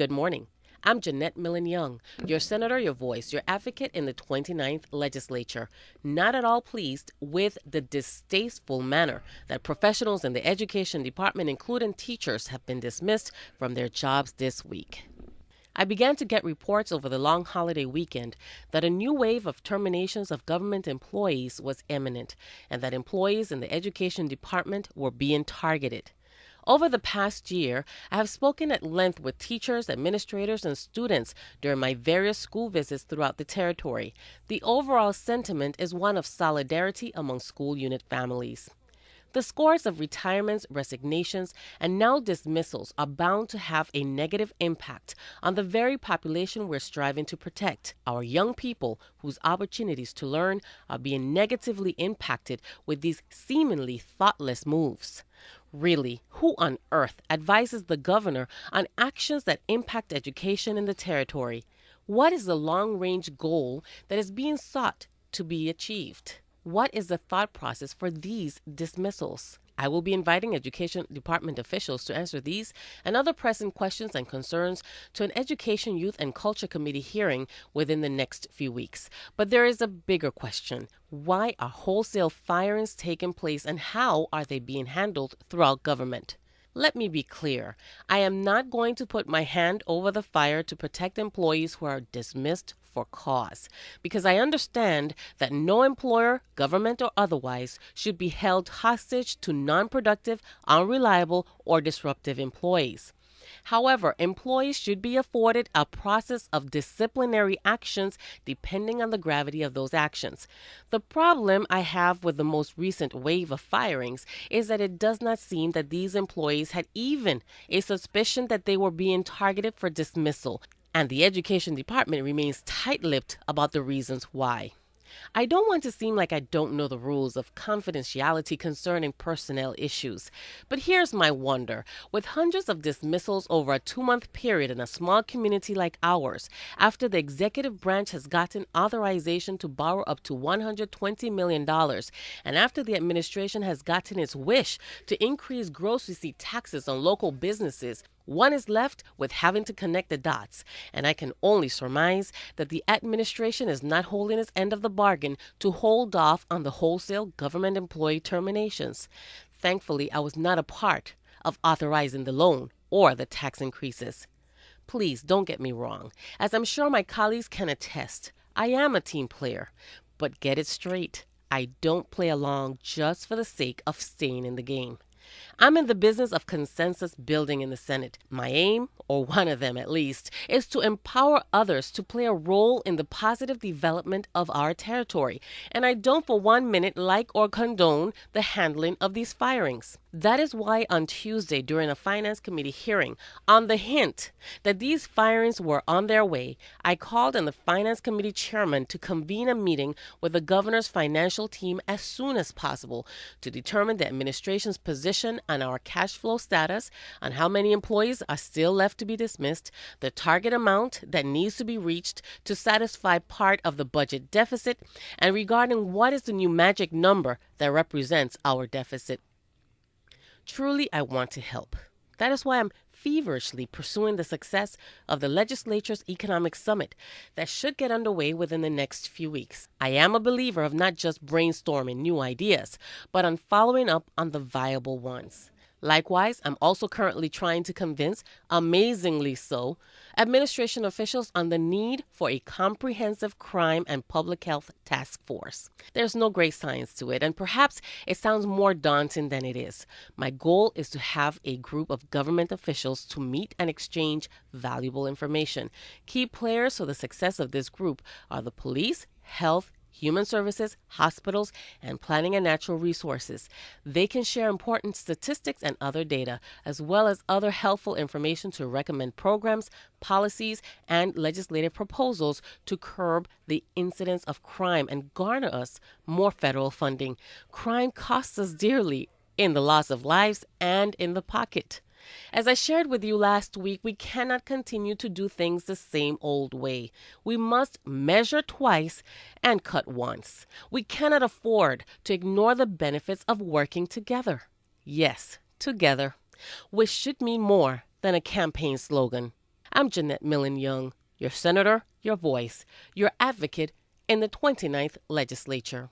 Good morning. I'm Janette Millin Young, your senator, your voice, your advocate in the 29th legislature, not at all pleased with the distasteful manner that professionals in the education department, including teachers, have been dismissed from their jobs this week. I began to get reports over the long holiday weekend that a new wave of terminations of government employees was imminent and that employees in the education department were being targeted. Over the past year, I have spoken at length with teachers, administrators, and students during my various school visits throughout the territory. The overall sentiment is one of solidarity among school unit families. The scores of retirements, resignations, and now dismissals are bound to have a negative impact on the very population we're striving to protect, our young people whose opportunities to learn are being negatively impacted with these seemingly thoughtless moves. Really, who on earth advises the governor on actions that impact education in the territory? What is the long-range goal that is being sought to be achieved? What is the thought process for these dismissals? I will be inviting Education Department officials to answer these and other pressing questions and concerns to an Education, Youth, and Culture Committee hearing within the next few weeks. But there is a bigger question. Why are wholesale firings taking place and how are they being handled throughout government? Let me be clear. I am not going to put my hand over the fire to protect employees who are dismissed for cause, because I understand that no employer, government or otherwise, should be held hostage to non-productive, unreliable, or disruptive employees. However, employees should be afforded a process of disciplinary actions depending on the gravity of those actions. The problem I have with the most recent wave of firings is that it does not seem that these employees had even a suspicion that they were being targeted for dismissal, and the Education Department remains tight-lipped about the reasons why. I don't want to seem like I don't know the rules of confidentiality concerning personnel issues, but here's my wonder. With hundreds of dismissals over a 2-month period in a small community like ours, after the executive branch has gotten authorization to borrow up to $120 million, and after the administration has gotten its wish to increase gross receipt taxes on local businesses, one is left with having to connect the dots, and I can only surmise that the administration is not holding its end of the bargain to hold off on the wholesale government employee terminations. Thankfully, I was not a part of authorizing the loan or the tax increases. Please don't get me wrong. As I'm sure my colleagues can attest, I am a team player. But get it straight, I don't play along just for the sake of staying in the game. I'm in the business of consensus building in the Senate. My aim, or one of them at least, is to empower others to play a role in the positive development of our territory. And I don't for 1 minute like or condone the handling of these firings. That is why on Tuesday during a Finance Committee hearing, on the hint that these firings were on their way, I called on the Finance Committee chairman to convene a meeting with the governor's financial team as soon as possible to determine the administration's position on our cash flow status, on how many employees are still left to be dismissed, the target amount that needs to be reached to satisfy part of the budget deficit, and regarding what is the new magic number that represents our deficit. Truly, I want to help. That is why I'm feverishly pursuing the success of the legislature's economic summit that should get underway within the next few weeks. I am a believer of not just brainstorming new ideas, but on following up on the viable ones. Likewise, I'm also currently trying to convince, amazingly so, administration officials on the need for a comprehensive crime and public health task force. There's no great science to it, and perhaps it sounds more daunting than it is. My goal is to have a group of government officials to meet and exchange valuable information. Key players for the success of this group are the police, health, human services, hospitals, and planning and natural resources. They can share important statistics and other data, as well as other helpful information to recommend programs, policies, and legislative proposals to curb the incidence of crime and garner us more federal funding. Crime costs us dearly in the loss of lives and in the pocket. As I shared with you last week, we cannot continue to do things the same old way. We must measure twice and cut once. We cannot afford to ignore the benefits of working together. Yes, together, which should mean more than a campaign slogan. I'm Janette Millin Young, your senator, your voice, your advocate in the 29th legislature.